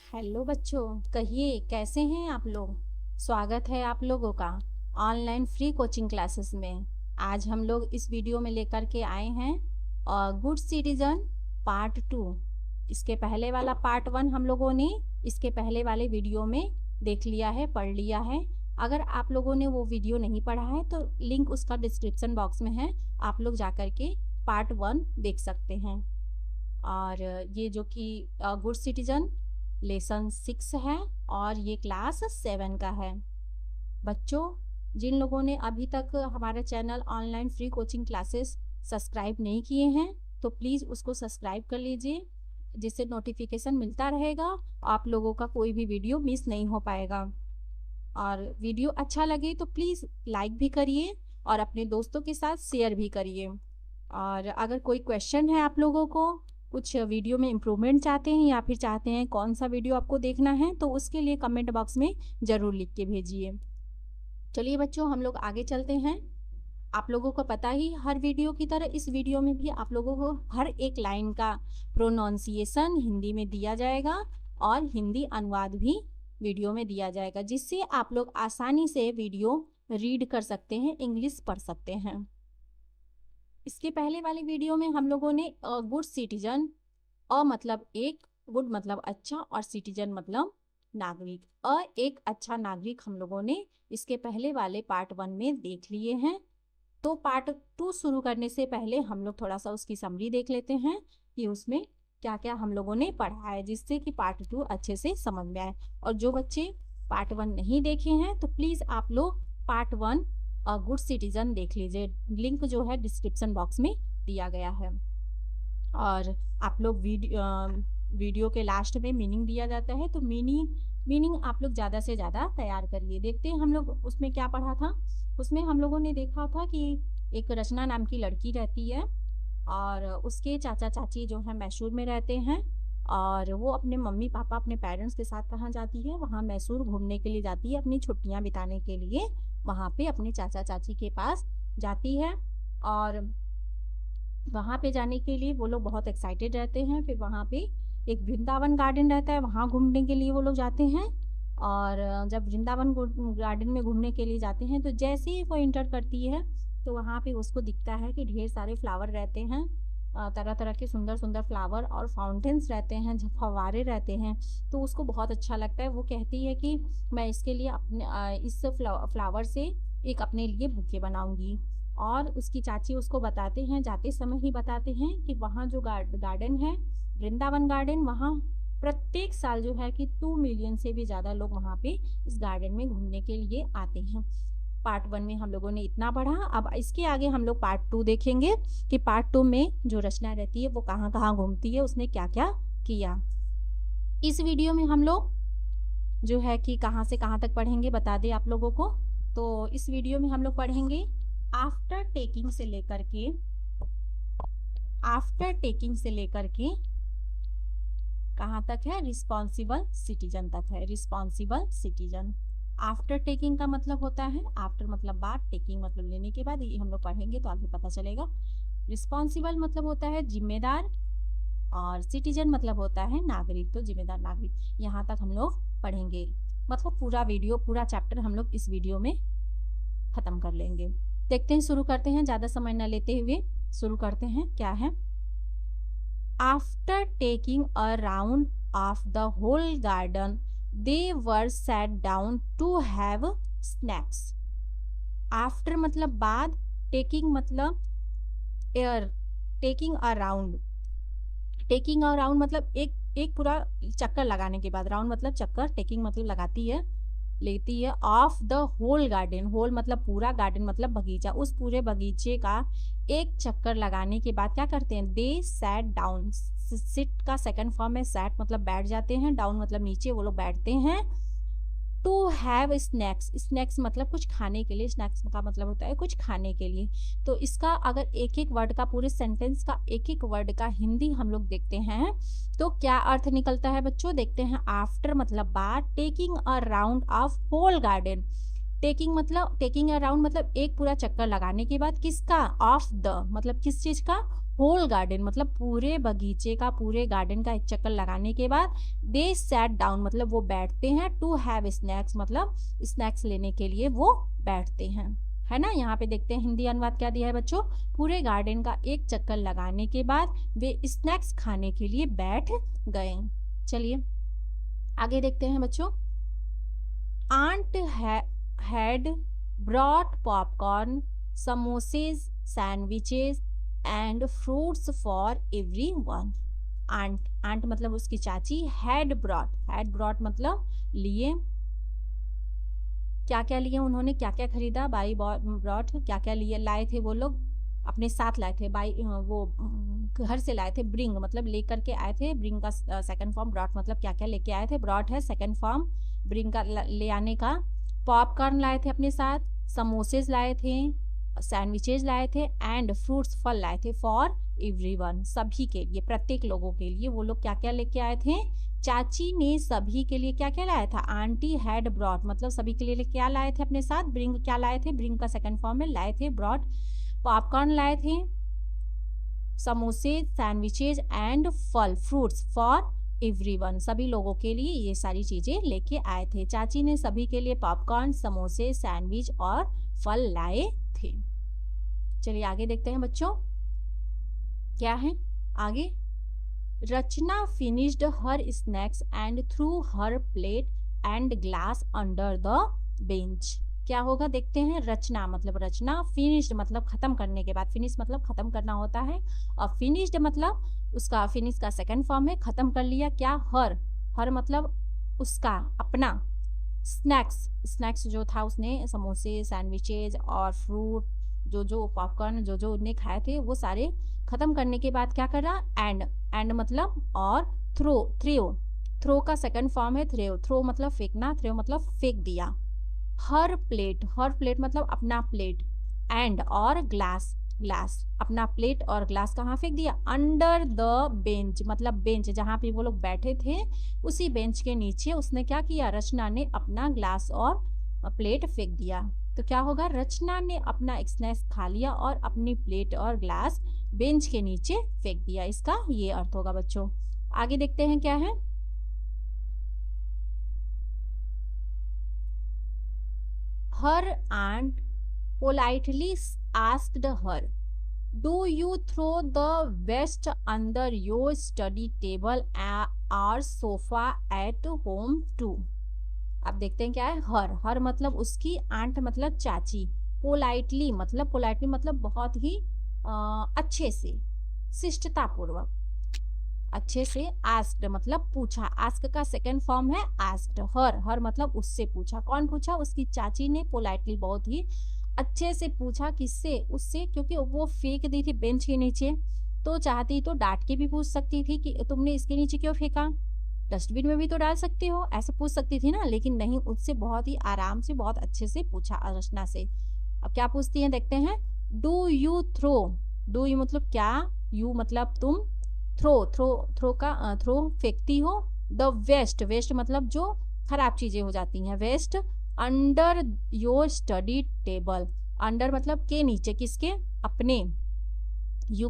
Hello बच्चों, कहिए कैसे हैं आप लोग। स्वागत है आप लोगों का ऑनलाइन फ्री कोचिंग क्लासेस में। आज हम लोग इस वीडियो में लेकर के आए हैं गुड सिटीजन पार्ट 2। इसके पहले वाला पार्ट 1 हम लोगों ने इसके पहले वाले वीडियो में देख लिया है, पढ़ लिया है। अगर आप लोगों ने वो वीडियो नहीं पढ़ा है तो लिंक उसका डिस्क्रिप्शन बॉक्स में है, आप लोग जा कर के पार्ट 1 देख सकते हैं। और ये जो कि गुड सिटीजन लेसन 6 है और ये क्लास 7 का है। बच्चों, जिन लोगों ने अभी तक हमारा channel online free coaching classes subscribe नहीं किए हैं तो प्लीज़ उसको सब्सक्राइब कर लीजिए, जिससे नोटिफिकेशन मिलता रहेगा, आप लोगों का कोई भी वीडियो मिस नहीं हो पाएगा। और वीडियो अच्छा लगे तो प्लीज़ लाइक भी करिए और अपने दोस्तों के साथ शेयर भी करिए। और अगर कोई क्वेश्चन है आप लोगों को, कुछ वीडियो में इम्प्रूवमेंट चाहते हैं या फिर चाहते हैं कौन सा वीडियो आपको देखना है, तो उसके लिए कमेंट बॉक्स में ज़रूर लिख के भेजिए। चलिए बच्चों, हम लोग आगे चलते हैं। आप लोगों को पता ही, हर वीडियो की तरह इस वीडियो में भी आप लोगों को हर एक लाइन का प्रोनाउंसिएशन हिंदी में दिया जाएगा और हिंदी अनुवाद भी वीडियो में दिया जाएगा, जिससे आप लोग आसानी से वीडियो रीड कर सकते हैं, इंग्लिश पढ़ सकते हैं। इसके पहले वाले वीडियो में हम लोगों ने गुड सिटीजन, अ मतलब एक, गुड मतलब अच्छा और सिटीजन मतलब नागरिक, एक अच्छा नागरिक हम लोगों ने इसके पहले वाले पार्ट 1 में देख लिए हैं। तो पार्ट 2 शुरू करने से पहले हम लोग थोड़ा सा उसकी समरी देख लेते हैं कि उसमें क्या क्या हम लोगों ने पढ़ा है, जिससे कि पार्ट 2 अच्छे से समझ में आए। और जो बच्चे पार्ट 1 नहीं देखे हैं तो प्लीज़ आप लोग पार्ट 1 गुड सिटीजन देख लीजिए, लिंक जो है डिस्क्रिप्शन बॉक्स में दिया गया है। और आप लोग वीडियो के लास्ट में मीनिंग दिया जाता है, तो मीनिंग आप लोग ज़्यादा से ज़्यादा तैयार करिए। देखते हैं हम लोग उसमें क्या पढ़ा था। उसमें हम लोगों ने देखा था कि एक रचना नाम की लड़की रहती है और उसके चाचा चाची जो है मैसूर में रहते हैं, और वो अपने मम्मी पापा अपने पेरेंट्स के साथ कहाँ जाती है, वहाँ मैसूर घूमने के लिए जाती है, अपनी छुट्टियाँ बिताने के लिए वहाँ पे अपने चाचा चाची के पास जाती है। और वहाँ पे जाने के लिए वो लोग बहुत एक्साइटेड रहते हैं। फिर वहाँ पे एक वृंदावन गार्डन रहता है, वहाँ घूमने के लिए वो लोग जाते हैं। और जब वृंदावन गार्डन में घूमने के लिए जाते हैं तो जैसे ही वो इंटर करती है तो वहाँ पे उसको दिखता है कि ढेर सारे फ्लावर रहते हैं, तरह तरह के सुंदर सुंदर फ्लावर और फाउंटेन्स रहते हैं, फव्वारे रहते हैं। तो उसको बहुत अच्छा लगता है। वो कहती है कि मैं इसके लिए अपने इस फ्लावर से एक अपने लिए बुके बनाऊंगी। और उसकी चाची उसको बताते हैं, जाते समय ही बताते हैं कि वहाँ जो गार्डन है, वृंदावन गार्डन, वहाँ प्रत्येक साल जो है कि 2 मिलियन से भी ज़्यादा लोग वहाँ पे इस गार्डन में घूमने के लिए आते हैं। पार्ट 1 में हम लोगों ने इतना पढ़ा। अब इसके आगे हम लोग पार्ट 2 देखेंगे कि पार्ट 2 में जो रचना रहती है वो कहाँ कहाँ घूमती है, उसने क्या क्या किया। इस वीडियो में हम लोग जो है कि कहाँ से कहाँ तक पढ़ेंगे बता दें आप लोगों को। तो इस वीडियो में हम लोग पढ़ेंगे आफ्टर टेकिंग से लेकर के कहाँ तक है, रिस्पॉन्सिबल सिटीजन तक है। रिस्पॉन्सिबल सिटीजन, आफ्टर टेकिंग का मतलब होता है, आफ्टर मतलब बाद, टेकिंग मतलब लेने के बाद। ये हम लोग पढ़ेंगे तो आगे पता चलेगा। रिस्पॉन्सिबल मतलब होता है जिम्मेदार, और सिटीजन मतलब होता है नागरिक, तो जिम्मेदार नागरिक। यहाँ तक हम लोग पढ़ेंगे, मतलब पूरा वीडियो, पूरा चैप्टर हम लोग इस वीडियो में खत्म कर लेंगे। देखते हैं, शुरू करते हैं, ज़्यादा समय न लेते हुए शुरू करते हैं। क्या है, after taking a round of the whole garden they were sat down to have snacks. After मतलब बाद, टेकिंग मतलब एयर, टेकिंग अ राउंड मतलब एक पूरा चक्कर लगाने के बाद, राउंड मतलब चक्कर, टेकिंग मतलब लगाती है, लेती है, of the whole garden, whole मतलब पूरा, गार्डन मतलब बगीचा, उस पूरे बगीचे का एक चक्कर लगाने के बाद क्या करते हैं, दे सैट डाउन। सिट का सेकंड फॉर्म है सैट, मतलब बैठ जाते हैं, डाउन मतलब नीचे, वो लोग बैठते हैं। टू हैव स्नैक्स, स्नैक्स मतलब कुछ खाने के लिए, स्नैक्स का मतलब होता है कुछ खाने के लिए। तो इसका अगर एक एक वर्ड का, पूरे सेंटेंस का एक एक वर्ड का हिंदी हम लोग देखते हैं तो क्या अर्थ निकलता है बच्चों, देखते हैं। आफ्टर मतलब बाद, taking a round of whole garden, taking a round मतलब एक पूरा चक्कर लगाने के बाद, किसका, ऑफ द मतलब किस चीज का, होल गार्डन मतलब पूरे बगीचे का, पूरे गार्डन का एक चक्कर लगाने के बाद दे सैट डाउन मतलब वो बैठते हैं, टू हैव स्नैक्स मतलब स्नैक्स लेने के लिए वो बैठते हैं, है ना। यहाँ पे देखते हैं हिंदी अनुवाद क्या दिया है बच्चों। पूरे गार्डन का एक चक्कर लगाने के बाद वे स्नैक्स खाने के लिए बैठ गए। चलिए आगे देखते हैं बच्चों। Aunt had brought popcorn, samosas, sandwiches and fruits for everyone. Aunt मतलब उसकी चाची, हैड ब्रॉट मतलब लिए, क्या क्या लिए उन्होंने, क्या क्या खरीदा, बाई ब्रॉट क्या क्या लिए, लाए थे वो लोग, अपने साथ लाए थे, बाई वो घर से लाए थे, ब्रिंग मतलब लेकर के आए थे, ब्रिंग का सेकंड फॉर्म, ब्रॉट मतलब क्या क्या लेके आए थे, ब्रॉट है सेकंड फॉर्म ब्रिंग का ले आने का। पॉपकॉर्न लाए थे अपने साथ, समोसेस लाए थे, सैंडविचेज लाए थे एंड फ्रूट्स फल लाए थे फॉर एवरीवन सभी के लिए, प्रत्येक लोगों के लिए वो लोग क्या क्या लेके आए थे। चाची ने सभी के लिए क्या क्या लाया था, आंटी हैड ब्रॉट मतलब सभी के लिए क्या लाए थे अपने साथ, ब्रिंग क्या लाए थे, ब्रिंग का सेकंड फॉर्म में लाए थे ब्रॉट, पॉपकॉर्न लाए थे, समोसे, सैंडविचेज एंड फल फ्रूट्स फॉर एवरीवन सभी लोगों के लिए ये सारी चीजें लेके आए थे। चाची ने सभी के लिए पॉपकॉर्न, समोसे, सैंडविच और फल लाए थे। चलिए आगे देखते हैं बच्चों क्या है आगे। Rachna finished her snacks and threw her plate and glass under the bench. क्या होगा देखते हैं। रचना मतलब रचना, फिनिश्ड मतलब खत्म करने के बाद, फिनिश मतलब खत्म करना होता है, और फिनिश्ड मतलब उसका फिनिश का सेकंड फॉर्म है, खत्म कर लिया क्या, हर मतलब उसका अपना, स्नैक्स जो था उसने समोसे, सैंडविचेज और फ्रूट जो पॉपकॉर्न जो उन्हें खाए थे वो सारे खत्म करने के बाद क्या कर रहा, एंड मतलब और थ्रो का सेकंड फॉर्म है थ्रो मतलब फेंकना, थ्रो मतलब फेंक दिया। हर प्लेट मतलब अपना प्लेट, एंड और ग्लास अपना प्लेट और ग्लास कहाँ फेंक दिया, अंडर द बेंच मतलब बेंच जहाँ पे वो लोग बैठे थे उसी बेंच के नीचे उसने क्या किया, रचना ने अपना ग्लास और प्लेट फेंक दिया। तो क्या होगा, रचना ने अपना स्नैक्स खा लिया और अपनी प्लेट और ग्लास बेंच के नीचे फेंक दिया, इसका ये अर्थ होगा बच्चों। आगे देखते हैं क्या है। Her aunt politely asked her, "Do you throw the waste under your study table or sofa at home too?" अब देखते हैं क्या है। हर मतलब उसकी, आंट मतलब चाची, पोलाइटली मतलब बहुत ही अच्छे से, शिष्टतापूर्वक, अच्छे से, आस्क्ड मतलब पूछा, आस्क का सेकंड फॉर्म है आस्क्ड, हर मतलब उससे पूछा, कौन पूछा, उसकी चाची ने पोलाइटली बहुत ही अच्छे से पूछा, किससे, उससे, क्योंकि वो फेंक दी थी बेंच के नीचे, तो चाहती तो डांट के भी पूछ सकती थी कि तुमने इसके नीचे क्यों फेंका, डस्टबिन में भी तो डाल सकते हो, ऐसे पूछ सकती थी ना, लेकिन नहीं, उससे बहुत ही आराम से बहुत अच्छे से पूछा रचना से। अब क्या पूछती है देखते हैं। डू यू मतलब क्या, यू मतलब तुम, थ्रो फेंकती हो, द वेस्ट मतलब जो खराब चीजें हो जाती हैं, waste, under your study table, under मतलब के नीचे, किसके, अपने, यू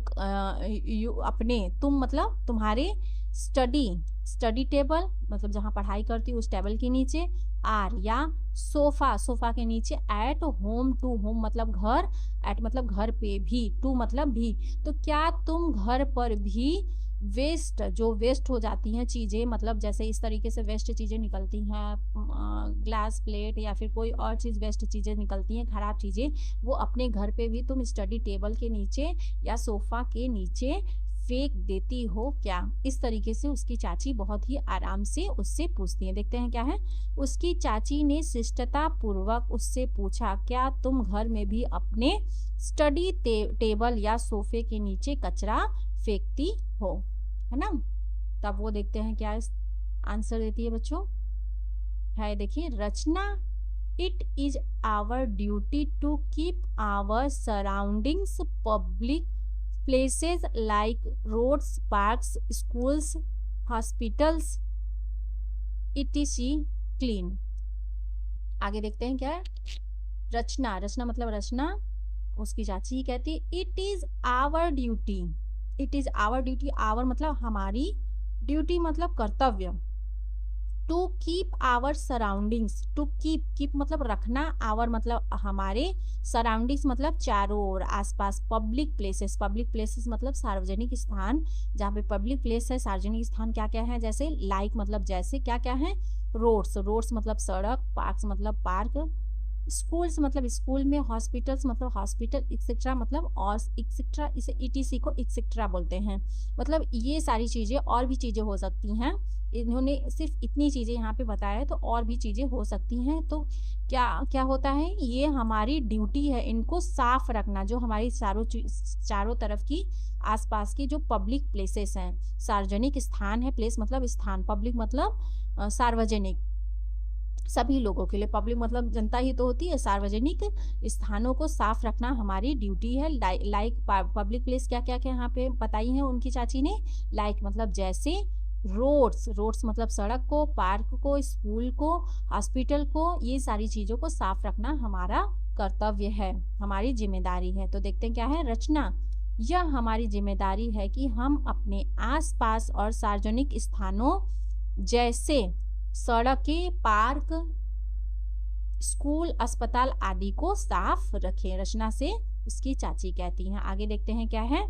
अपने, तुम मतलब तुम्हारे, स्टडी टेबल मतलब जहाँ पढ़ाई करती उस टेबल के नीचे, आर या सोफा के नीचे, एट होम टू, होम मतलब घर, एट मतलब घर पे, भी, टू मतलब भी, तो क्या तुम घर पर भी जो वेस्ट हो जाती हैं चीज़ें, मतलब जैसे इस तरीके से वेस्ट चीज़ें निकलती हैं, ग्लास प्लेट या फिर कोई और चीज़ वेस्ट चीज़ें निकलती हैं, खराब चीज़ें, वो अपने घर पे भी तुम स्टडी टेबल के नीचे या सोफा के नीचे फेंक देती हो क्या। इस तरीके से उसकी चाची बहुत ही आराम से उससे पूछती है। देखते हैं क्या है। उसकी चाची ने शिष्टता पूर्वक उससे पूछा, क्या तुम घर में भी अपने स्टडी टेबल या सोफे के नीचे कचरा फेंकती हो, है ना। तब वो देखते हैं क्या आंसर देती है बच्चों, है देखिए, Rachna, it is our duty to keep our surroundings public places like roads, parks, schools, hospitals etc clean। आगे देखते हैं क्या है। रचना मतलब रचना, उसकी चाची कहती, it is our duty, it is our duty, our मतलब हमारी, ड्यूटी मतलब कर्तव्य, to keep our surroundings, to keep मतलब रखना, आवर मतलब हमारे, सराउंडिंग्स मतलब चारों ओर, आसपास, पब्लिक प्लेसेस मतलब सार्वजनिक स्थान, जहाँ पे पब्लिक प्लेस है, सार्वजनिक स्थान क्या क्या है, जैसे लाइक मतलब जैसे, क्या क्या है, रोड्स मतलब सड़क, पार्क्स मतलब पार्क, स्कूल्स मतलब स्कूल में, हॉस्पिटल्स मतलब हॉस्पिटल, एक्सेट्रा मतलब और एक्सेट्रा, इसे ईटीसी को एक्सेट्रा बोलते हैं। मतलब ये सारी चीज़ें, और भी चीज़ें हो सकती हैं, इन्होंने सिर्फ इतनी चीज़ें यहाँ पे बताया है, तो और भी चीज़ें हो सकती हैं। तो क्या क्या होता है, ये हमारी ड्यूटी है इनको साफ रखना, जो हमारी चारों तरफ की आसपास की जो पब्लिक प्लेसेस हैं, सार्वजनिक स्थान है, प्लेस मतलब स्थान, पब्लिक मतलब सार्वजनिक, सभी लोगों के लिए, पब्लिक मतलब जनता ही तो होती है, सार्वजनिक स्थानों को साफ रखना हमारी ड्यूटी है। लाइक पब्लिक प्लेस क्या क्या क्या यहाँ पे बताई है उनकी चाची ने, लाइक मतलब जैसे, रोड्स मतलब सड़क को, पार्क को, स्कूल को, हॉस्पिटल को, ये सारी चीज़ों को साफ रखना हमारा कर्तव्य है, हमारी जिम्मेदारी है। तो देखते हैं क्या है, रचना, यह हमारी जिम्मेदारी है कि हम अपने आसपास और सार्वजनिक स्थानों जैसे सड़कें, पार्क, स्कूल, अस्पताल आदि को साफ रखें। रचना से उसकी चाची कहती हैं। आगे देखते हैं क्या है,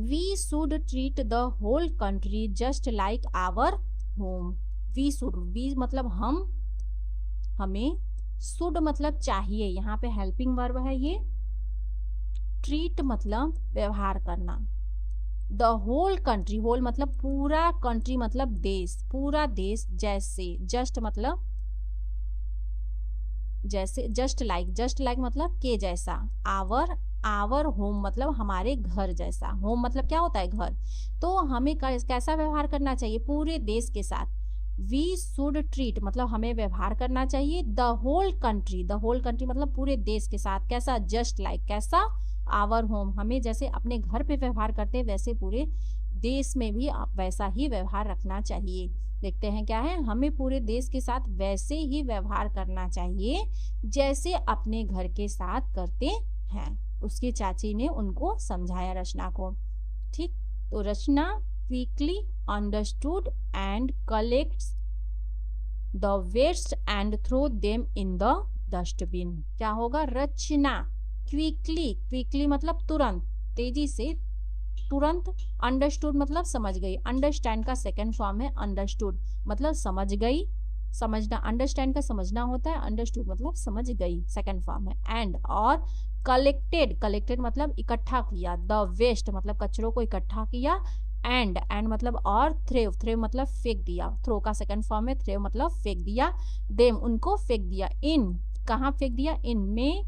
we should treat the whole country just like our home. We should, we मतलब हम, हमें, शुड मतलब चाहिए, यहाँ पे हेल्पिंग वर्ब है ये, ट्रीट मतलब व्यवहार करना, द होल कंट्री, होल मतलब पूरा, कंट्री मतलब देश, पूरा देश, जैसे, जस्ट मतलब जैसे, जस्ट लाइक मतलब के जैसा, आवर होम मतलब हमारे घर जैसा, होम मतलब क्या होता है, घर। तो हमें कैसा व्यवहार करना चाहिए, पूरे देश के साथ। वी शुड ट्रीट मतलब हमें व्यवहार करना चाहिए, द होल कंट्री मतलब पूरे देश के साथ, कैसा, जस्ट लाइक, कैसा, आवर होम, हमें जैसे अपने घर पे व्यवहार करते हैं वैसे पूरे देश में भी वैसा ही व्यवहार रखना चाहिए। देखते हैं क्या है, हमें पूरे देश के साथ वैसे ही व्यवहार करना चाहिए जैसे अपने घर के साथ करते हैं। उसकी चाची ने उनको समझाया रचना को। ठीक, तो Rachna quickly understood and collects the waste and throw them in the dustbin. क्या होगा, रचना क्विकली मतलब तुरंत, तेजी से, तुरंत, अंडरस्टूड मतलब समझ गई, अंडरस्टैंड का सेकंड फॉर्म है अंडरस्टूड, मतलब समझ गई, समझना, अंडरस्टैंड का समझना होता है, अंडरस्टूड मतलब समझ गई, सेकंड फॉर्म है। एंड और कलेक्टेड मतलब इकट्ठा किया, द वेस्ट मतलब कचरों को इकट्ठा किया, एंड मतलब और, थ्रेव मतलब फेंक दिया, थ्रो का सेकंड फॉर्म है, थ्रेव मतलब फेंक दिया, देम उनको फेंक दिया, इन कहाँ फेंक दिया, इन में,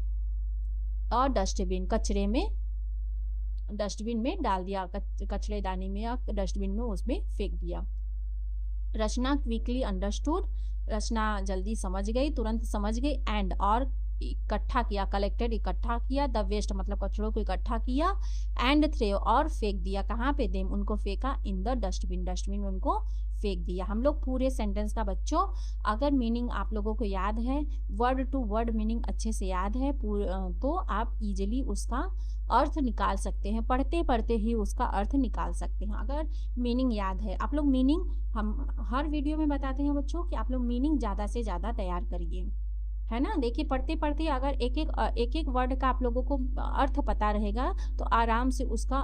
और डस्टबिन कचरे में, डस्टबिन में डाल दिया, कचरेदानी में या डस्टबिन में उसमें फेंक दिया। रचना क्विकली अंडरस्टूड, रचना जल्दी समझ गई, तुरंत समझ गई, एंड और इकट्ठा किया, कलेक्टेड इकट्ठा किया, द वेस्ट मतलब कचरों को इकट्ठा किया, एंड थ्रेव और फेंक दिया, कहाँ पे, देम उनको फेंका, इन द डस्टबिन में उनको फेंक दिया। हम लोग पूरे सेंटेंस का बच्चों, अगर मीनिंग आप लोगों को याद है, वर्ड टू वर्ड मीनिंग अच्छे से याद है, तो आप इजीली उसका अर्थ निकाल सकते हैं, पढ़ते पढ़ते ही उसका अर्थ निकाल सकते हैं, अगर मीनिंग याद है। आप लोग मीनिंग, हम हर वीडियो में बताते हैं बच्चों कि आप लोग मीनिंग ज़्यादा से ज़्यादा तैयार करिए, है ना। देखिए पढ़ते पढ़ते अगर एक एक वर्ड का आप लोगों को अर्थ पता रहेगा तो आराम से उसका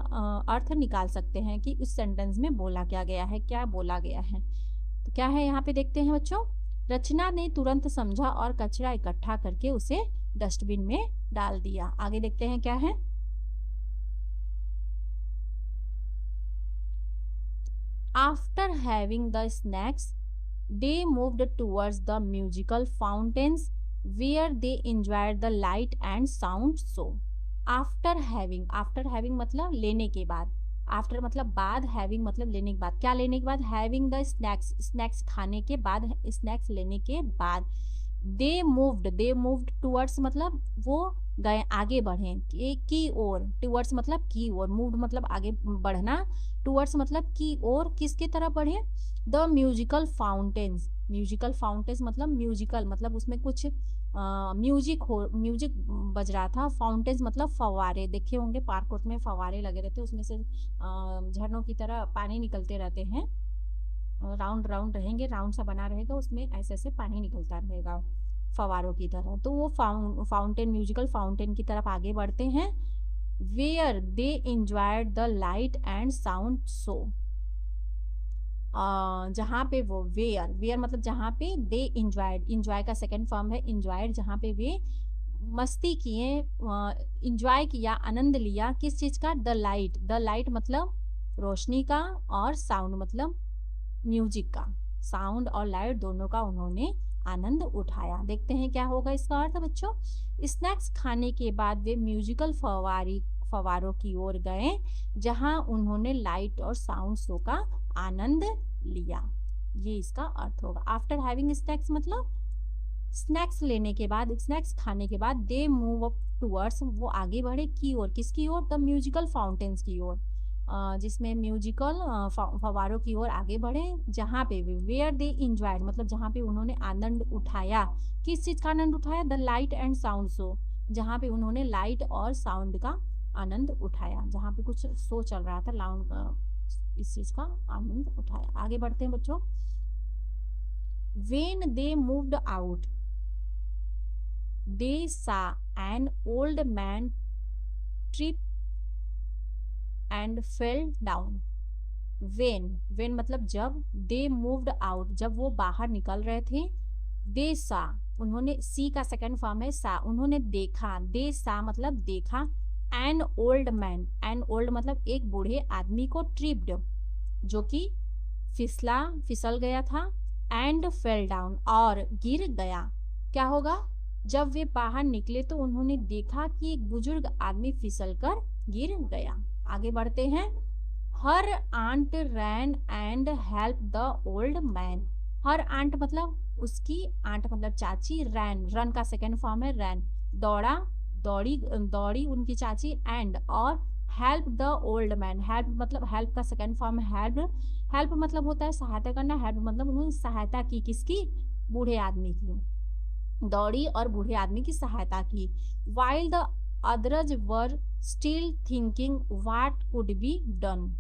अर्थ निकाल सकते हैं कि उस सेंटेंस में बोला क्या गया है, क्या बोला गया है। तो क्या है यहाँ पे देखते हैं बच्चों, रचना ने तुरंत समझा और कचरा इकट्ठा करके उसे डस्टबिन में डाल दिया। आगे देखते हैं क्या है, after having the snacks they moved towards the musical fountains where they enjoyed the light and sound show. after having मतलब लेने के बाद, आफ्टर मतलब बाद, हैविंग मतलब लेने के बाद, क्या लेने के बाद, हैविंग द स्नैक्स खाने के बाद, स्नैक्स लेने के बाद, दे मूव्ड टूवर्ड्स मतलब वो गए, आगे बढ़े, की ओर, टूवर्ड्स मतलब की ओर, मूव्ड मतलब आगे बढ़ना, टूवर्ड्स मतलब की ओर, किसके तरफ बढ़े, द म्यूजिकल फाउंटेन्स मतलब म्यूजिकल मतलब उसमें कुछ म्यूजिक बज रहा था। फाउंटेन्स मतलब फव्वारे, देखे होंगे पार्क में फव्वारे लगे रहते हैं, उसमें से झरनों की तरह पानी निकलते रहते हैं, राउंड राउंड रहेंगे, राउंड सा बना रहेगा, उसमें ऐसे ऐसे पानी निकलता रहेगा फवारों की तरह। तो वो फाउंटेन, म्यूजिकल फाउंटेन की तरफ आगे बढ़ते हैं। Where they enjoyed the light and sound show, जहाँ पे वो वेयर मतलब जहाँ पे दे इंजॉयड, इंजॉय का सेकंड फॉर्म है इंजॉयड, जहाँ पे वे मस्ती किए, इंजॉय किया, आनंद लिया, किस चीज़ का, द लाइट मतलब रोशनी का, और साउंड मतलब म्यूजिक का, साउंड और लाइट दोनों का उन्होंने आनंद उठाया। देखते हैं क्या होगा इसका अर्थ बच्चों। स्नैक्स खाने के बाद वे म्यूजिकल फवारों की ओर गए, जहां उन्होंने लाइट और साउंड शो का आनंद लिया। ये इसका अर्थ होगा। आफ्टर हैविंग स्नैक्स मतलब स्नैक्स लेने के बाद, स्नैक्स खाने के बाद, दे मूव अप टूवर्ड्स, वो आगे बढ़े की ओर, किसकी ओर, द म्यूजिकल फाउंटेन्स की ओर, जिसमें म्यूजिकल फवारों की ओर आगे बढ़े, जहाँ पे वेयर दे इंजॉयड मतलब जहाँ पे उन्होंने आनंद उठाया, किस चीज़ का आनंद उठाया, the light and sound show, जहाँ पे उन्होंने लाइट और साउंड का आनंद उठाया, जहाँ पे कुछ शो चल रहा था, लाउंड, इस चीज़ का आनंद उठाया। आगे बढ़ते हैं बच्चों। वेन दे मूव्ड आउट दे सा an old man trip and fell down. When मतलब जब, दे मूव्ड आउट जब वो बाहर निकल रहे थे, दे सा उन्होंने, सी का सेकंड फॉर्म है सा, उन्होंने देखा, दे सा मतलब देखा, an old man, an old मतलब एक बूढ़े आदमी को, ट्रिप्ड जो कि फिसल गया था, एंड फेल डाउन और गिर गया। क्या होगा, जब वे बाहर निकले तो उन्होंने देखा कि एक बुजुर्ग आदमी फिसल कर गिर गया। आगे बढ़ते हैं। Her aunt ran and help the old man, her aunt मतलब उसकी आंट मतलब चाची, रन का सेकेंड फॉर्म है रैन, दौड़ी उनकी चाची, एंड और help the old man, help मतलब हेल्प का सेकेंड फॉर्म है हेल्प मतलब होता है सहायता करना, हेल्प मतलब उन्होंने सहायता की, किसकी, बूढ़े आदमी की, दौड़ी और बूढ़े आदमी की सहायता की। While the others were still thinking what could be done,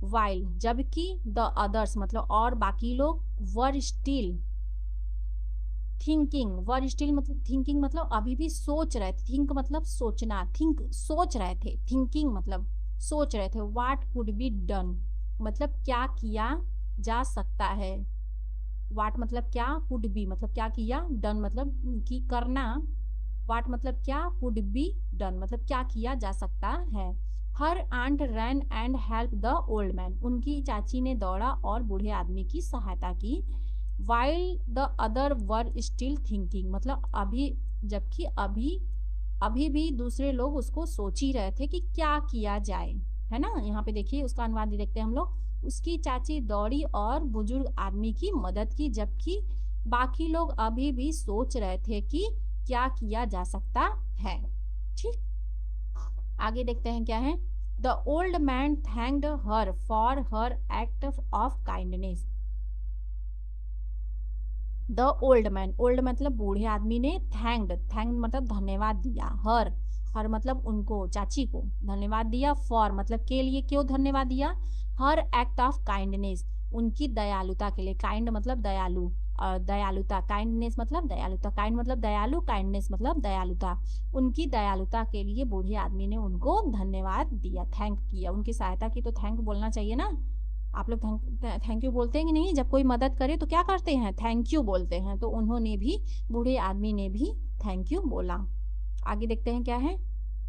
while जबकि, द अदर्स मतलब और बाकी लोग, were still thinking, were still मतलब थिंकिंग मतलब अभी भी सोच रहे थे, थिंक मतलब सोचना, थिंक सोच रहे थे, थिंकिंग मतलब सोच रहे थे, व्हाट कुड बी डन मतलब क्या किया जा सकता है, वाट मतलब क्या, कुड बी मतलब क्या किया, डन मतलब कि करना, वाट मतलब क्या, कुड बी डन मतलब क्या किया जा सकता है। Her aunt ran and help the old man, उनकी चाची ने दौड़ा और बूढ़े आदमी की सहायता की। While the other were still thinking मतलब अभी, जबकि अभी भी दूसरे लोग उसको सोच ही रहे थे कि क्या किया जाए, है ना। यहाँ पे देखिए उसका अनुवाद देखते हैं हम लोग। उसकी चाची दौड़ी और बुजुर्ग आदमी की मदद की, जबकि बाकी लोग अभी भी सोच रहे थे कि क्या किया जा सकता है। ठीक, आगे देखते हैं क्या है। The old man thanked her for her act of kindness, the old man, old मतलब बूढ़े आदमी ने, थैंक्ड मतलब धन्यवाद दिया, हर मतलब उनको, चाची को धन्यवाद दिया, फॉर मतलब के लिए, क्यों धन्यवाद दिया, हर एक्ट ऑफ काइंडनेस उनकी दयालुता के लिए, काइंड मतलब दयालु, और दयालुता, काइंडनेस मतलब दयालुता, काइंड मतलब दयालु, काइंडनेस मतलब दयालुता, उनकी दयालुता के लिए बूढ़े आदमी ने उनको धन्यवाद दिया, थैंक किया, उनकी सहायता की तो थैंक बोलना चाहिए ना। आप लोग थैंक यू बोलते हैं कि नहीं, जब कोई मदद करे तो क्या करते हैं, थैंक यू बोलते हैं, तो उन्होंने भी, बूढ़े आदमी ने भी थैंक यू बोला। आगे देखते हैं क्या है।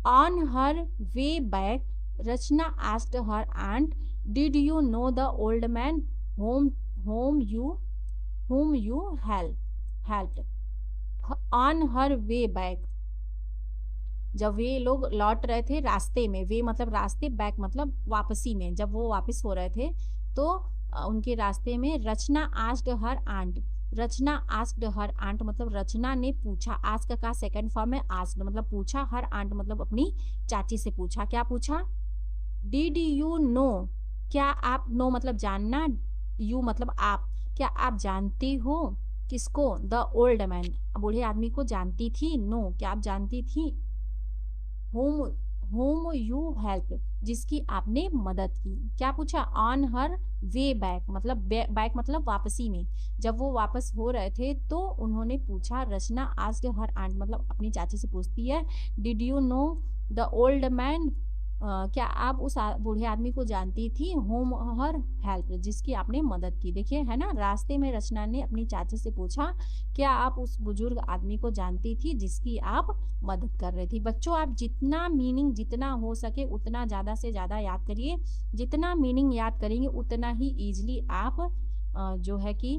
On her way back Rachna asked her aunt did you know the old man whom you helped। On her way back, जब वे लोग लौट रहे थे रास्ते में, वे मतलब रास्ते, बैक मतलब वापसी में, जब वो वापस हो रहे थे तो उनके रास्ते में, रचना आस्क्ड हर आंट, रचना आस्क्ड हर आंट मतलब रचना ने पूछा, आस्क का सेकंड फॉर्म है आस्क्ड मतलब पूछा, हर आंट मतलब अपनी चाची से पूछा, क्या पूछा, डिड यू नो क्या आप, नो मतलब जानना, यू मतलब आप, क्या आप जानते हो, किसको? द ओल्ड मैन, बूढ़े आदमी को जानती थी? नो, क्या आप जानती थी? whom whom you help, जिसकी आपने मदद की। क्या पूछा? ऑन हर वे बैक, मतलब बैक मतलब वापसी में, जब वो वापस हो रहे थे तो उन्होंने पूछा, रचना आस्क्ड हर आंट, मतलब अपनी चाची से पूछती है, did you know the old man, क्या आप उस बूढ़े आदमी को जानती थी? होम हर हेल्प, जिसकी आपने मदद की। देखिए है ना, रास्ते में रचना ने अपनी चाची से पूछा, क्या आप उस बुजुर्ग आदमी को जानती थी जिसकी आप मदद कर रही थी। बच्चों, आप जितना मीनिंग जितना हो सके उतना ज़्यादा से ज़्यादा याद करिए। जितना मीनिंग याद करेंगे उतना ही ईजिली आप जो है कि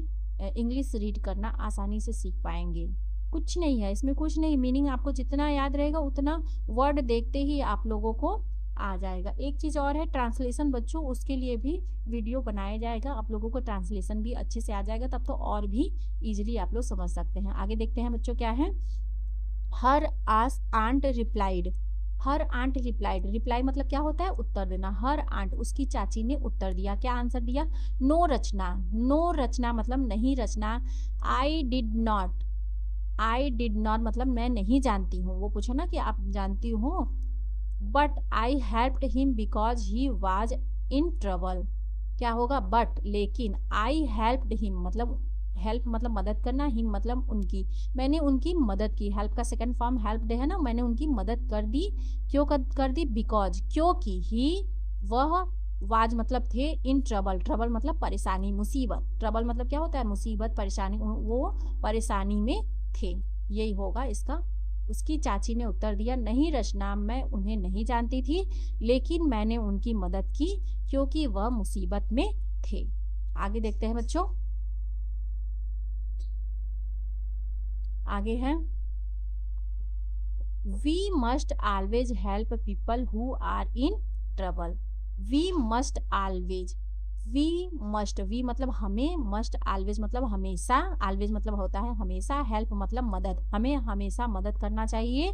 इंग्लिश रीड करना आसानी से सीख पाएंगे। कुछ नहीं है इसमें, कुछ नहीं, मीनिंग आपको जितना याद रहेगा उतना वर्ड देखते ही आप लोगों को आ जाएगा। एक चीज़ और है, ट्रांसलेशन बच्चों, उसके लिए भी वीडियो बनाया जाएगा, आप लोगों को ट्रांसलेशन भी अच्छे से आ जाएगा, तब तो और भी इजीली आप लोग समझ सकते हैं। आगे देखते हैं बच्चों क्या है। हर आस aunt replied, her aunt replied, reply मतलब क्या होता है? उत्तर देना। हर आंट, उसकी चाची ने उत्तर दिया। क्या आंसर दिया? नो रचना, नो रचना मतलब नहीं Rachna. I did not, I did not मतलब मैं नहीं जानती हूँ। वो पूछो ना कि आप जानती हो। But I helped him because he was in trouble, क्या होगा? बट, लेकिन, आई हेल्प्ड हिम मतलब हेल्प मतलब मदद करना, हिम मतलब उनकी, मैंने उनकी मदद की। हेल्प का सेकंड फॉर्म हेल्प्ड है ना, मैंने उनकी मदद कर दी। क्यों कर दी? बिकॉज, क्योंकि, ही वह, वाज मतलब थे, इन ट्रबल, ट्रबल मतलब परेशानी मुसीबत, ट्रबल मतलब क्या होता है? मुसीबत परेशानी, वो परेशानी में थे, यही होगा इसका। उसकी चाची ने उत्तर दिया, नहीं रचना, मैं उन्हें नहीं जानती थी, लेकिन मैंने उनकी मदद की क्योंकि वह मुसीबत में थे। आगे देखते हैं बच्चों, आगे है, we must always help people who are in trouble. We must always, we must, we मतलब हमें, मस्ट ऑलवेज मतलब हमेशा, ऑलवेज मतलब होता है हमेशा, हेल्प मतलब मदद, हमें हमेशा मदद करना चाहिए।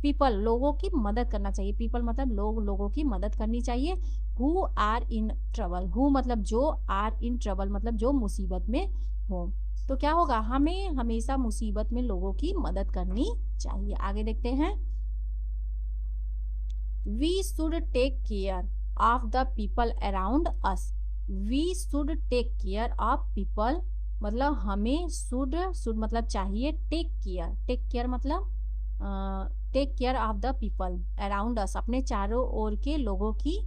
पीपल, लोगों की मदद करना चाहिए। पीपल मतलब लोग, लोगों की मदद करनी चाहिए। Who are in trouble, who मतलब जो, आर इन ट्रबल मतलब जो मुसीबत में हो। तो क्या होगा? हमें हमेशा मुसीबत में लोगों की मदद करनी चाहिए। आगे देखते हैं, we should take care of the people around us. We should take care of people मतलब हमें, शुड, शुड मतलब चाहिए, टेक केयर, टेक केयर मतलब take care of the people around us, अपने चारों ओर के लोगों की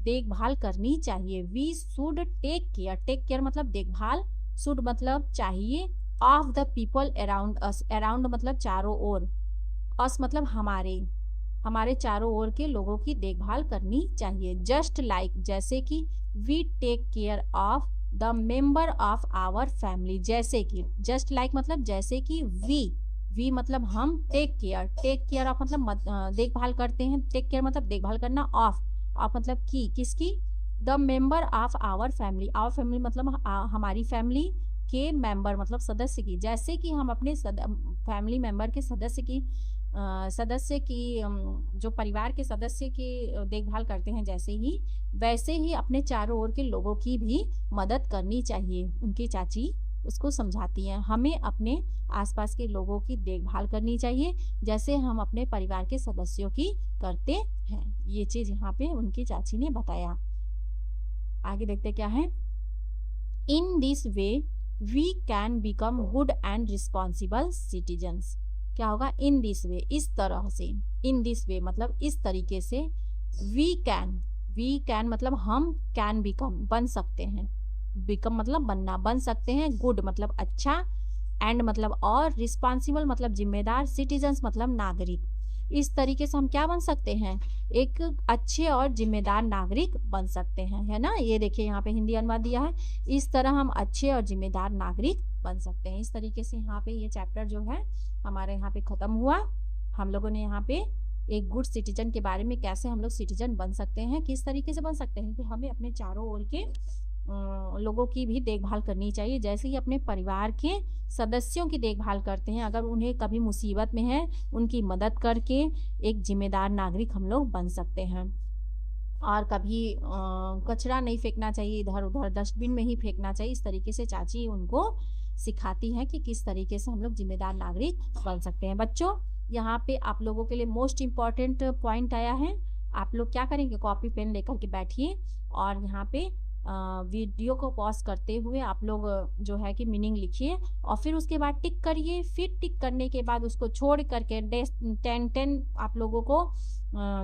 देखभाल करनी चाहिए। We should take care, take care मतलब देखभाल, शुड मतलब चाहिए, of the people around us, around मतलब चारों ओर, अस मतलब हमारे, हमारे चारों ओर के लोगों की देखभाल करनी चाहिए। जस्ट लाइक जैसे कि, we take care of the member of our family, जैसे कि, जस्ट लाइक मतलब जैसे कि, वी मतलब हम, टेक केयर ऑफ मतलब देखभाल करते हैं, टेक केयर मतलब देखभाल करना, ऑफ मतलब की, किसकी? The member of our family, our family मतलब हमारी फैमिली के मेंबर मतलब सदस्य की, जैसे कि हम अपने फैमिली मेंबर के सदस्य की जो परिवार के सदस्य की देखभाल करते हैं, जैसे ही, वैसे ही अपने चारों ओर के लोगों की भी मदद करनी चाहिए। उनकी चाची उसको समझाती हैं, हमें अपने आसपास के लोगों की देखभाल करनी चाहिए जैसे हम अपने परिवार के सदस्यों की करते हैं। ये चीज यहाँ पे उनकी चाची ने बताया। आगे देखते क्या है, in this way we can become good and responsible citizens. क्या होगा? इन दिस वे, इस तरह से, इन दिस वे मतलब इस तरीके से, वी कैन मतलब हम, कैन बिकम बन सकते हैं, बिकम मतलब बनना, बन सकते हैं, गुड मतलब अच्छा, एंड मतलब और, रिस्पॉन्सिबल मतलब जिम्मेदार, सिटीजन्स मतलब नागरिक। इस तरीके से हम क्या बन सकते हैं? एक अच्छे और जिम्मेदार नागरिक बन सकते हैं, है ना। ये देखिए यहाँ पे हिंदी अनुवाद दिया है, इस तरह हम अच्छे और जिम्मेदार नागरिक बन सकते हैं। इस तरीके से यहाँ पे ये चैप्टर जो है हमारे यहाँ पे खत्म हुआ। हम लोगों ने यहाँ पे एक गुड सिटीजन के बारे में, कैसे हम लोग सिटीजन बन सकते हैं, किस तरीके से बन सकते हैं, कि हमें अपने चारों ओर के लोगों की भी देखभाल करनी चाहिए, जैसे ही अपने परिवार के सदस्यों की देखभाल करते हैं, अगर उन्हें कभी मुसीबत में है उनकी मदद करके एक जिम्मेदार नागरिक हम लोग बन सकते हैं। और कभी कचरा नहीं फेंकना चाहिए इधर उधर, डस्टबिन में ही फेंकना चाहिए। इस तरीके से चाची उनको सिखाती हैं कि किस तरीके से हम लोग जिम्मेदार नागरिक बन सकते हैं। बच्चों, यहाँ पे आप लोगों के लिए मोस्ट इम्पॉर्टेंट पॉइंट आया है। आप लोग क्या करेंगे, कॉपी पेन लेकर के बैठिए और यहाँ पे वीडियो को पॉज करते हुए आप लोग जो है कि मीनिंग लिखिए और फिर उसके बाद टिक करिए। फिर टिक करने के बाद उसको छोड़ करके 10 आप लोगों को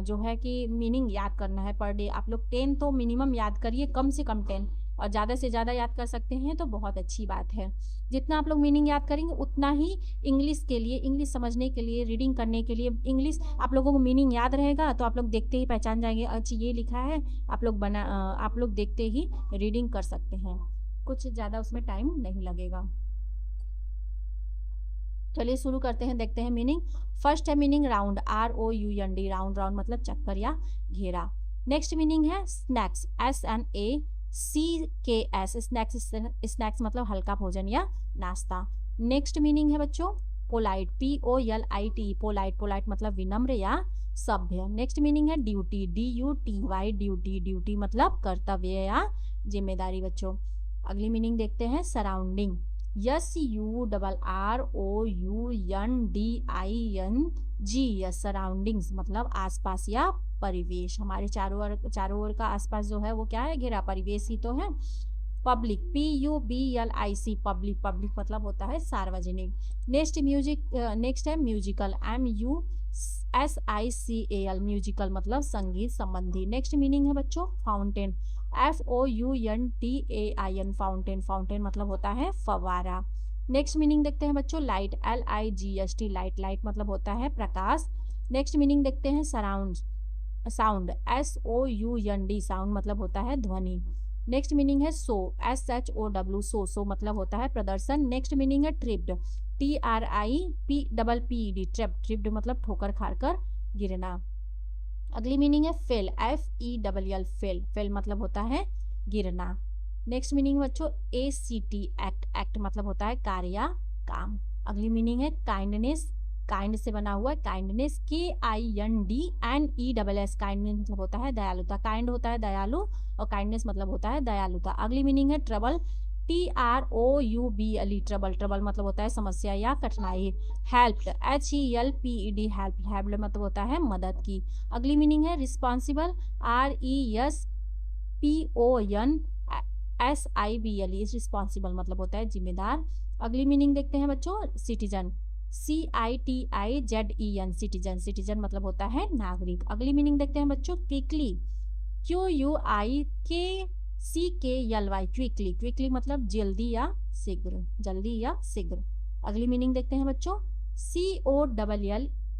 जो है कि मीनिंग याद करना है पर डे। आप लोग 10 तो मिनिमम याद करिए, कम से कम 10, और ज़्यादा से ज़्यादा याद कर सकते हैं तो बहुत अच्छी बात है। जितना आप लोग मीनिंग याद करेंगे उतना ही इंग्लिश के लिए, इंग्लिश समझने के लिए, रीडिंग करने के लिए, इंग्लिश आप लोगों को मीनिंग याद रहेगा तो आप लोग देखते ही पहचान जाएंगे, अच्छा ये लिखा है। आप लोग देखते ही रीडिंग कर सकते हैं, कुछ ज़्यादा उसमें टाइम नहीं लगेगा। चलिए शुरू करते हैं, देखते हैं मीनिंग। फर्स्ट है meaning round, ROUND, round, round मतलब चक्कर या घेरा। नेक्स्ट मीनिंग है स्नैक्स, SNACS, स्नैक्स मतलब हल्का भोजन या नाश्ता। नेक्स्ट मीनिंग है बच्चों पोलाइट, POLIT, पोलाइट, पोलाइट मतलब विनम्र या सभ्य। नेक्स्ट मीनिंग है ड्यूटी, DUTY, ड्यूटी, ड्यूटी मतलब कर्तव्य या जिम्मेदारी। बच्चों अगली मीनिंग देखते हैं सराउंडिंग, SURROUNDING, सराउंडिंग्स मतलब आसपास या परिवेश। हमारे चारों ओर का आसपास जो है वो क्या है, घेरा, परिवेश ही तो है। पब्लिक, PUBLIC, पब्लिक, पब्लिक मतलब होता है सार्वजनिक। नेक्स्ट है म्यूजिकल, MUSICAL, म्यूजिकल मतलब संगीत संबंधी। नेक्स्ट मीनिंग है बच्चों फाउंटेन, FOUNTAIN, फाउंटेन, फाउंटेन मतलब होता है फवारा। नेक्स्ट मीनिंग देखते हैं बच्चों लाइट, LIGHT, लाइट, लाइट मतलब होता है प्रकाश। नेक्स्ट मीनिंग देखते हैं सराउंड, साउंड, SOUND, साउंड मतलब होता है ध्वनि। नेक्स्ट मीनिंग है सो, SHOW, सो मतलब होता है प्रदर्शन। नेक्स्ट मीनिंग है ट्रिप्ड, TRIPPED, ट्रिप्ड मतलब ठोकर खाकर गिरना। अगली मीनिंग है फेल, FELL, फेल, फेल मतलब होता है गिरना। नेक्स्ट मीनिंग बच्चों ACT, एक्ट, एक्ट मतलब होता है कार्य या काम। अगली मीनिंग है काइंडनेस, काइंड से बना हुआ है काइंडनेस, KINDNESS, काइंडनेस मतलब होता है दयालुता, काइंड होता है दयालु और काइंडनेस मतलब होता है दयालुता। अगली मीनिंग है ट्रबल, TROUBLE, ट्रबल, ट्रबल मतलब होता है समस्या या कठिनाई। हेल्प्ड, HELPED, हेल्प, हेल्प मतलब होता है मदद की। अगली मीनिंग है रिस्पॉन्सिबल, RESPONSIBLE, रिस्पॉन्सिबल मतलब होता है जिम्मेदार। अगली मीनिंग देखते हैं बच्चों सिटीजन, CITIZEN, सिटीजन, सिटीजन मतलब होता है नागरिक। अगली मीनिंग देखते हैं बच्चों क्विकली, QUICKLY, क्विकली, क्विकली मतलब जल्दी या शीघ्र, जल्दी या शीघ्र। अगली मीनिंग देखते हैं बच्चों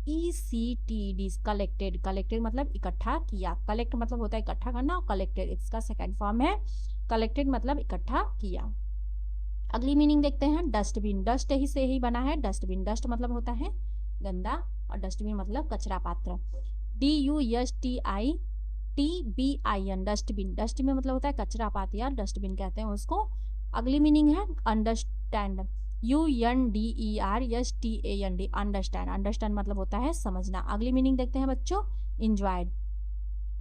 COLLECTED, कलेक्टेड, कलेक्टेड मतलब इकट्ठा किया, कलेक्ट मतलब होता है इकट्ठा करना और कलेक्टेड इसका सेकंड फॉर्म है, कलेक्टेड मतलब इकट्ठा किया। अगली मीनिंग देखते हैं डस्टबिन, डस्ट ही से ही बना है डस्टबिन, डस्ट मतलब होता है गंदा और डस्टबिन मतलब कचरा पात्र। DUSTITBIN, डस्टबिन, डस्टबिन मतलब होता है कचरा पात्र या डस्टबिन कहते हैं उसको। अगली मीनिंग है अंडरस्टैंड, UNDERSTAND, अंडरस्टैंड, अंडरस्टैंड मतलब होता है समझना। अगली मीनिंग देखते हैं बच्चों इंजॉयड,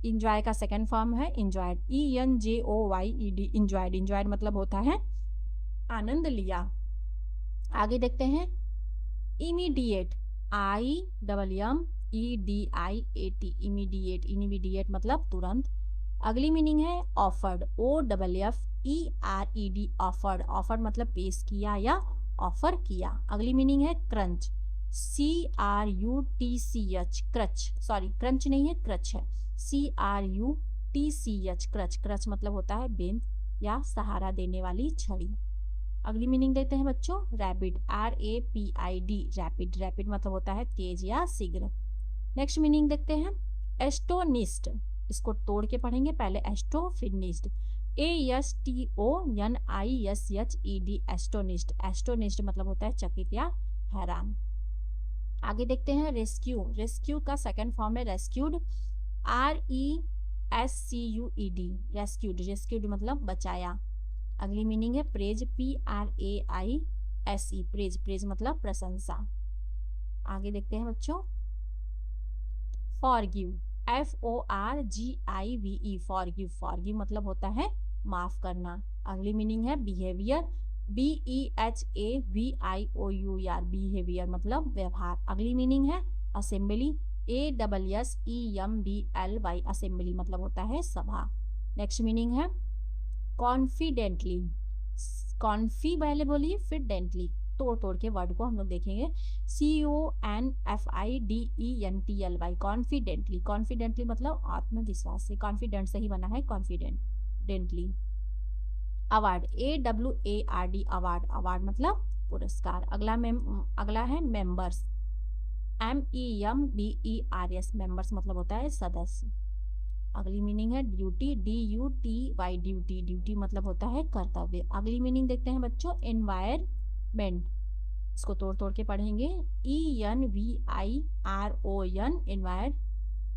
इंजॉय का सेकंड फॉर्म है इंजॉयड, ENJOYED, इंजॉयड, इंजॉयड मतलब होता है आनंद लिया। आगे देखते हैं इमीडिएट, IMMEDIAT, इमीडिएट, इमीडिएट मतलब तुरंत। अगली मीनिंग है ऑफर्ड, OFFERED, ऑफर्ड, ऑफर्ड मतलब पेश किया या ऑफर किया। अगली मीनिंग है crunch, CRUTCH, crutch, sorry crunch नहीं है क्रच है, CRUTCH, क्रच, क्रच मतलब होता है बेंत या सहारा देने वाली छड़ी। अगली मीनिंग देखते हैं बच्चों रैपिड, RAPID, रैपिड, रैपिड मतलब होता है तेज या शीघ्र। नेक्स्ट मीनिंग देखते हैं एस्टोनिस्ट, इसको तोड़ के पढ़ेंगे, पहले एस्टो फिर निस्ट, ASTONISHED, एस्टोनिस्ट, एस्टोनिस्ट मतलब होता है चकित या हैरान। आगे देखते हैं रेस्क्यू, रेस्क्यू का सेकंड फॉर्म है रेस्क्यूड, RESCUED, रेस्क्यूड, रेस्क्यूड मतलब बचाया। अगली मीनिंग है प्रेज, PRAISE, प्रेज, प्रेज मतलब प्रशंसा। आगे देखते हैं बच्चों फॉरगिव, FORGIVE, फॉरगिव, फॉरगिव मतलब होता है माफ करना। अगली मीनिंग है बिहेवियर, BEHAVIOUR, बिहेवियर मतलब व्यवहार। अगली मीनिंग है असेंबली, ASSEMBLY, असेंबली मतलब होता है सभा। नेक्स्ट मीनिंग है कॉन्फिडेंटली, कॉन्फी पहले बोलिए फिर डेंटली, तोड़ तोड़ के वर्ड को हम लोग देखेंगे। CONFIDENTLY, कॉन्फिडेंटली, कॉन्फिडेंटली मतलब आत्मविश्वास से, कॉन्फिडेंट से ही बना है confidently. Award, AWARD, award, award मतलब पुरस्कार। अगला है मेंबर्स, MEMBERS, मेंबर्स मतलब होता है सदस्य। अगली मीनिंग है ड्यूटी, DUTY, ड्यूटी, ड्यूटी मतलब होता है कर्तव्य। अगली मीनिंग देखते हैं बच्चों एनवायरमेंट, इसको तोड़ तोड़ के पढ़ेंगे। ENVIRON, एनवायर,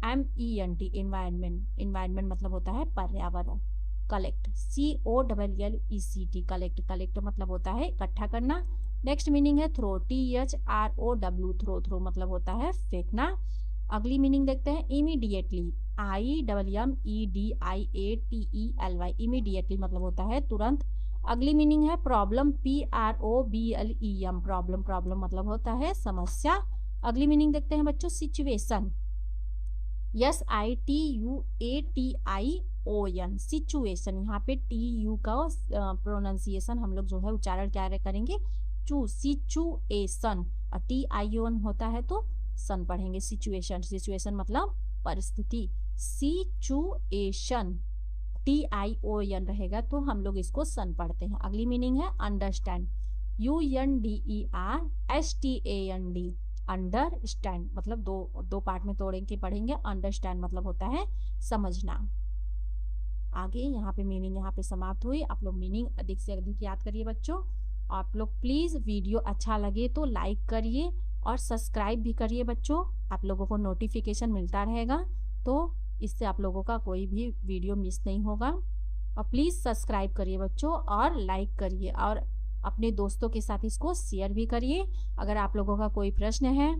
MENT, एनवायरमेंट, एनवायरमेंट मतलब होता है पर्यावरण। कलेक्ट, COLLECT, कलेक्ट, कलेक्ट मतलब होता है इकट्ठा करना। नेक्स्ट मीनिंग है थ्रो, THROW, थ्रो, थ्रो मतलब होता है फेंकना। अगली मीनिंग देखते हैं इमीडिएटली, IMMEDIATELY, इमीडिएटली मतलब होता है तुरंत। अगली मीनिंग है प्रॉब्लम, PROBLEM, प्रॉब्लम, प्रॉब्लम मतलब होता है समस्या। अगली मीनिंग देखते हैं बच्चों सिचुएशन, SITUATION, सिचुएशन। यहाँ पे TU का प्रोनाउंसिएशन हम लोग जो है उच्चारण क्या करेंगे, सिचुएशन, और TION होता है तो सन पढ़ेंगे। सिचुएशन, सिचुएशन मतलब परिस्थिति, सिचुएशन, TION रहेगा तो हम लोग इसको सन पढ़ते हैं। अगली मीनिंग है अंडरस्टैंड, UNDERSTAND, अंडरस्टैंड मतलब दो पार्ट में तोड़ के पढ़ेंगे। अंडरस्टैंड मतलब होता है समझना। आगे यहाँ पे मीनिंग यहाँ पे समाप्त हुई। आप लोग मीनिंग अधिक से अधिक याद करिए बच्चों। आप लोग प्लीज वीडियो अच्छा लगे तो लाइक करिए और सब्सक्राइब भी करिए बच्चों, आप लोगों को नोटिफिकेशन मिलता रहेगा तो इससे आप लोगों का कोई भी वीडियो मिस नहीं होगा। और प्लीज़ सब्सक्राइब करिए बच्चों और लाइक करिए और अपने दोस्तों के साथ इसको शेयर भी करिए। अगर आप लोगों का कोई प्रश्न है,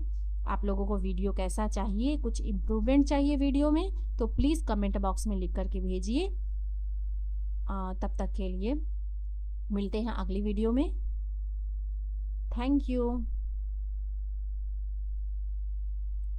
आप लोगों को वीडियो कैसा चाहिए, कुछ इम्प्रूवमेंट चाहिए वीडियो में, तो प्लीज़ कमेंट बॉक्स में लिख करके भेजिए। तब तक के लिए मिलते हैं अगली वीडियो में। Thank you.